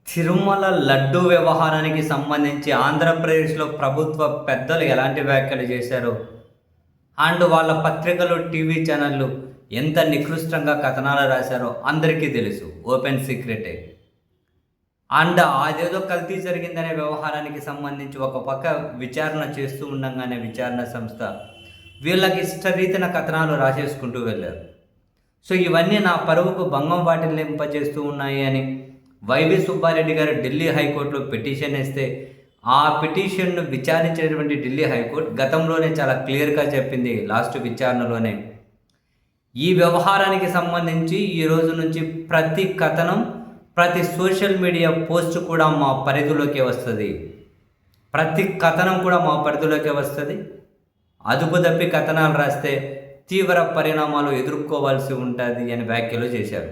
తిరుమల లడ్డు వ్యవహారానికి సంబంధించి ఆంధ్రప్రదేశ్లో ప్రభుత్వ పెద్దలు ఎలాంటి వ్యాఖ్యలు చేశారో అండ్ వాళ్ళ పత్రికలు టీవీ ఛానళ్ళు ఎంత నికృష్టంగా కథనాలు రాశారో అందరికీ తెలుసు, ఓపెన్ సీక్రెటే. అండ్ అదేదో కల్తీ జరిగిందనే వ్యవహారానికి సంబంధించి ఒక పక్క విచారణ చేస్తూ ఉండగానే విచారణ సంస్థ వీళ్ళకి ఇష్టరీతిన కథనాలు రాసేసుకుంటూ వెళ్ళారు. సో ఇవన్నీ నా పరువుకు భంగం వాటిల్లింపజేస్తూ ఉన్నాయి అని వైవి సుబ్బారెడ్డి గారు ఢిల్లీ హైకోర్టులో పిటిషన్ వేస్తే ఆ పిటిషన్ను విచారించినటువంటి ఢిల్లీ హైకోర్టు గతంలోనే చాలా క్లియర్గా చెప్పింది, లాస్ట్ విచారణలోనే ఈ వ్యవహారానికి సంబంధించి ఈ రోజు నుంచి ప్రతి కథనం, ప్రతి సోషల్ మీడియా పోస్ట్ కూడా మా పరిధిలోకి వస్తుంది, ప్రతి కథనం కూడా మా పరిధిలోకి వస్తుంది. అదుపు తప్పి కథనాలు రాస్తే తీవ్ర పరిణామాలు ఎదుర్కోవాల్సి ఉంటుంది అని వ్యాఖ్యలు చేశారు.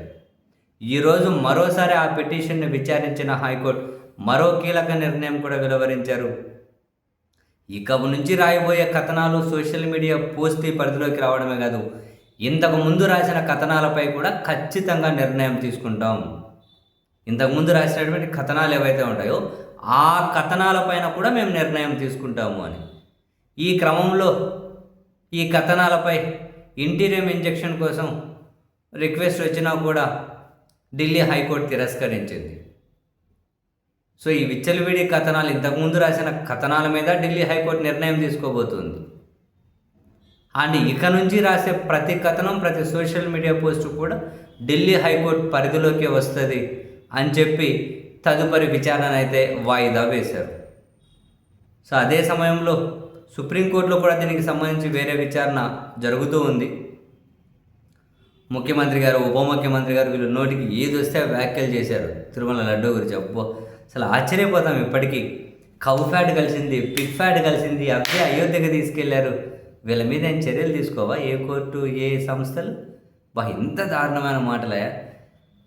ఈరోజు మరోసారి ఆ పిటిషన్ను విచారించిన హైకోర్టు మరో కీలక నిర్ణయం కూడా వెలువరించారు. ఇక నుంచి రాయబోయే కథనాలు సోషల్ మీడియా పోస్ట్ పరిధిలోకి రావడమే కాదు, ఇంతకు ముందు రాసిన కథనాలపై కూడా ఖచ్చితంగా నిర్ణయం తీసుకుంటాం. ఇంతకుముందు రాసినటువంటి కథనాలు ఏవైతే ఉంటాయో ఆ కథనాలపైన కూడా మేము నిర్ణయం తీసుకుంటాము అని. ఈ క్రమంలో ఈ కథనాలపై ఇంటీరియం ఇంజెక్షన్ కోసం రిక్వెస్ట్ వచ్చినా కూడా ఢిల్లీ హైకోర్టు తిరస్కరించింది. సో ఈ విచ్చలవిడి కథనాలు, ఇంతకుముందు రాసిన కథనాల మీద ఢిల్లీ హైకోర్టు నిర్ణయం తీసుకోబోతుంది. అండ్ ఇక నుంచి రాసే ప్రతి కథనం, ప్రతి సోషల్ మీడియా పోస్టు కూడా ఢిల్లీ హైకోర్టు పరిధిలోకి వస్తుంది అని చెప్పి తదుపరి విచారణ అయితే వాయిదా వేశారు. సో అదే సమయంలో సుప్రీంకోర్టులో కూడా దీనికి సంబంధించి వేరే విచారణ జరుగుతూ ఉంది. ముఖ్యమంత్రి గారు, ఉప ముఖ్యమంత్రి గారు వీళ్ళు నోటికి ఏది వస్తే వ్యాఖ్యలు చేశారు తిరుమల లడ్డు గురించి. అబ్బో అసలు ఆశ్చర్యపోతాం. ఇప్పటికీ కౌ ఫ్యాట్ కలిసింది, పిగ్ ఫ్యాట్ కలిసింది, అవే అయోధ్యకి తీసుకెళ్లారు. వీళ్ళ మీద ఏం చర్యలు తీసుకోవా ఏ కోర్టు, ఏ సంస్థలు? ఇంత దారుణమైన మాటలే.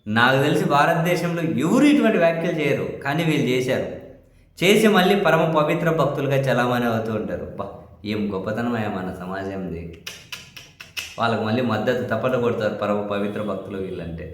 నాకు తెలిసి భారతదేశంలో ఎవరు ఇటువంటి వ్యాఖ్యలు చేయరు, కానీ వీళ్ళు చేశారు. చేసి మళ్ళీ పరమ పవిత్ర భక్తులుగా చలామణి అవుతూ ఉంటారు. ఏం గొప్పతనమయ్యా మన సమాజంది. వాళ్ళకు మళ్ళీ మద్దతు తప్పట కొడతారు పరమ పవిత్ర భక్తులు వీళ్ళంటే.